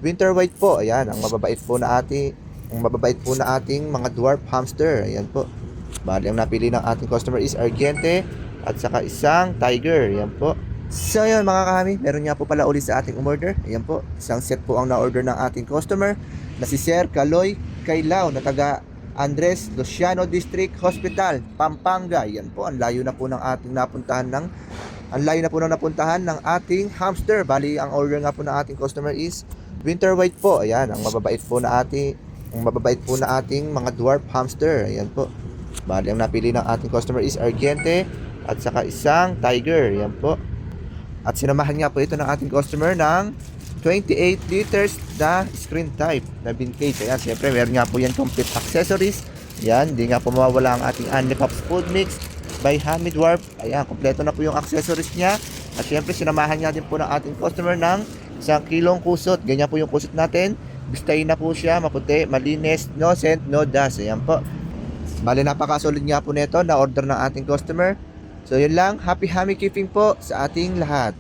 Winter white po, ayan, ang mababait po na ating mga dwarf hamster. Ayan po. Bali, ang napili ng ating customer is Argente at saka isang tiger. Ayan po. So yun mga kami, meron nga po pala ulit sa ating umorder. Ayan po, isang set po ang na-order ng ating customer na si Sir Kaloy Kailao na taga Andres Luciano District Hospital, Pampanga. Ayan po, ang layo na po ng ating napuntahan ng ating hamster. Bali, ang order nga po ng ating customer is winter white po. Ayan, ang mababait po na ating mga dwarf hamster. Ayan po. Bali, ang napili ng ating customer is Argente at saka isang tiger. Ayan po. At sinamahan nga po ito ng ating customer ng 28 liters na screen type na bin cage. Ayan, siyempre meron nga po yan complete accessories. Ayan, hindi nga po mawawala ang ating Anlipops food mix by Hamid Dwarf. Ayan, kompleto na po yung accessories niya. At siyempre sinamahan nga din po ng ating customer ng 1 kilong kusot. Ganyan po yung kusot natin. Bistayin na po siya, maputi, malinis, no scent, no dust. Ayan po. Bali, napakasolid nga po nito na order ng ating customer. So yun lang, happy keeping po sa ating lahat.